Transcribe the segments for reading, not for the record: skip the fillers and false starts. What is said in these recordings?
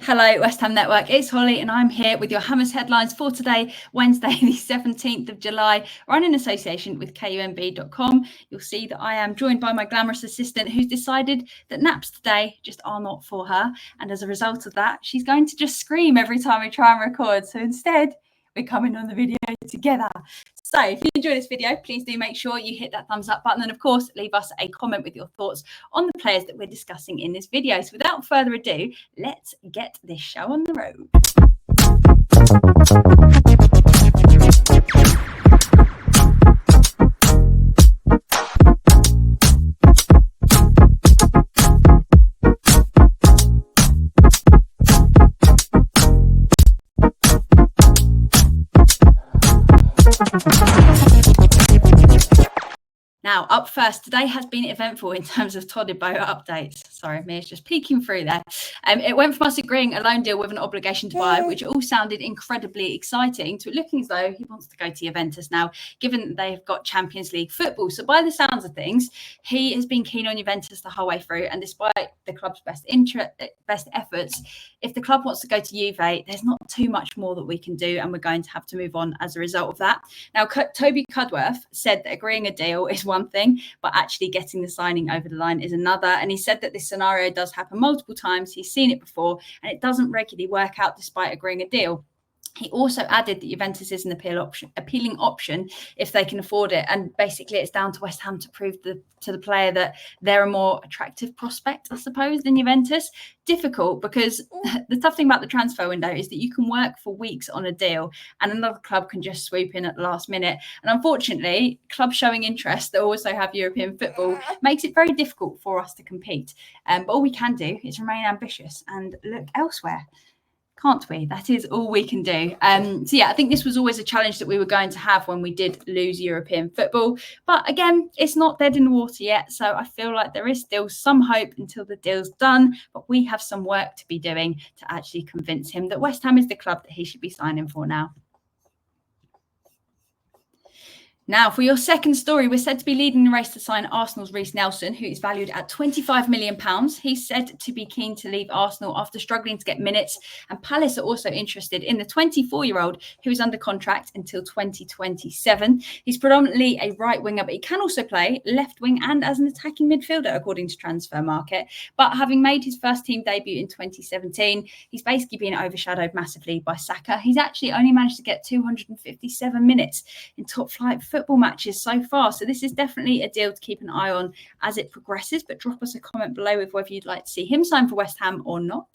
Hello, West Ham Network. It's Holly and I'm here with your Hammers headlines for today, Wednesday, the 17th of July, run in association with KUMB.com. You'll see that I am joined by my glamorous assistant who's decided that naps today just are not for her. And as a result of that, she's going to just scream every time we try and record. So instead, we're coming on the video together. So if you enjoy this video, please do make sure you hit that thumbs up button and of course leave us a comment with your thoughts on the players that we're discussing in this video. So without further ado, let's get this show on the road. Now, up first, today has been eventful in terms of Todibo updates. Sorry, Mia's just peeking through there. It went from us agreeing a loan deal with an obligation to buy, which all sounded incredibly exciting, to it looking as though he wants to go to Juventus now, given that they've got Champions League football. So by the sounds of things, he has been keen on Juventus the whole way through. And despite the club's best efforts, if the club wants to go to Juve, there's not too much more that we can do. And we're going to have to move on as a result of that. Now, Toby Cudworth said that agreeing a deal is one thing, but actually getting the signing over the line is another. And he said that this scenario does happen multiple times. He's seen it before and it doesn't regularly work out despite agreeing a deal. He also added that Juventus is an appealing option if they can afford it. And basically it's down to West Ham to prove to the player that they're a more attractive prospect, I suppose, than Juventus. Difficult because the tough thing about the transfer window is that you can work for weeks on a deal and another club can just swoop in at the last minute. And unfortunately, clubs showing interest that also have European football makes it very difficult for us to compete. But all we can do is remain ambitious and look elsewhere. Can't we? That is all we can do. So yeah, I think this was always a challenge that we were going to have when we did lose European football. But again, it's not dead in the water yet. So I feel like there is still some hope until the deal's done. But we have some work to be doing to actually convince him that West Ham is the club that he should be signing for now. Now, for your second story, we're said to be leading the race to sign Arsenal's Reiss Nelson, who is valued at £25 million. He's said to be keen to leave Arsenal after struggling to get minutes. And Palace are also interested in the 24-year-old who is under contract until 2027. He's predominantly a right winger, but he can also play left wing and as an attacking midfielder, according to Transfer Market. But having made his first team debut in 2017, he's basically been overshadowed massively by Saka. He's actually only managed to get 257 minutes in top flight football matches so far. So this is definitely a deal to keep an eye on as it progresses. But drop us a comment below with whether you'd like to see him sign for West Ham or not.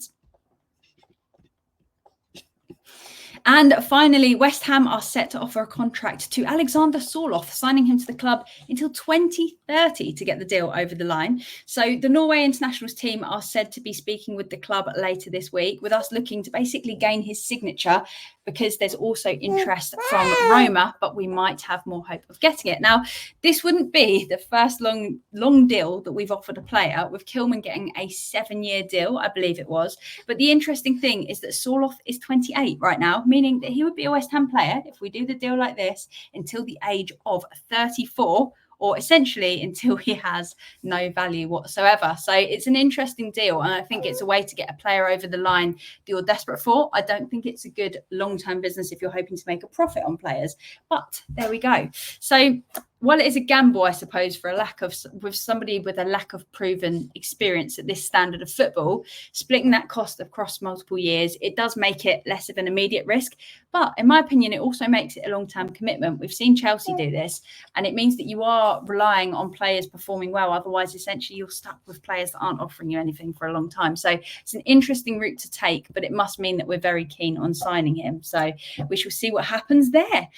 And finally, West Ham are set to offer a contract to Alexander Sorloth, signing him to the club until 2030 to get the deal over the line. So the Norway internationals team are said to be speaking with the club later this week, with us looking to basically gain his signature because there's also interest from Roma, but we might have more hope of getting it. Now, this wouldn't be the first long deal that we've offered a player, with Kilman getting a 7-year deal, I believe it was. But the interesting thing is that Sorloth is 28 right now, meaning that he would be a West Ham player if we do the deal like this until the age of 34, or essentially until he has no value whatsoever. So it's an interesting deal. And I think it's a way to get a player over the line that you're desperate for. I don't think it's a good long-term business if you're hoping to make a profit on players. But there we go. So while it is a gamble, I suppose, with somebody with a lack of proven experience at this standard of football, splitting that cost across multiple years, it does make it less of an immediate risk. But in my opinion, it also makes it a long-term commitment. We've seen Chelsea do this, and it means that you are relying on players performing well. Otherwise, essentially, you're stuck with players that aren't offering you anything for a long time. So it's an interesting route to take, but it must mean that we're very keen on signing him. So we shall see what happens there.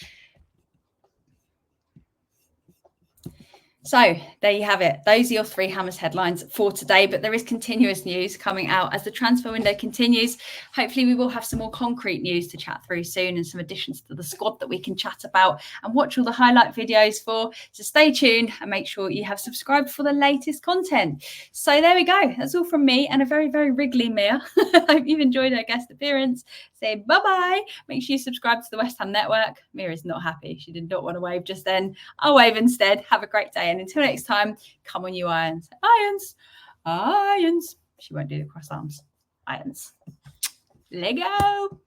So there you have it. Those are your 3 Hammers headlines for today, but there is continuous news coming out as the transfer window continues. Hopefully we will have some more concrete news to chat through soon and some additions to the squad that we can chat about and watch all the highlight videos for. So stay tuned and make sure you have subscribed for the latest content. So there we go. That's all from me and a very, very wriggly Mia. Hope you've enjoyed her guest appearance. Say bye-bye. Make sure you subscribe to the West Ham Network. Mia is not happy. She did not want to wave just then. I'll wave instead. Have a great day. And until next time, come on, you irons. Irons. Irons. She won't do the cross arms. Irons. Lego.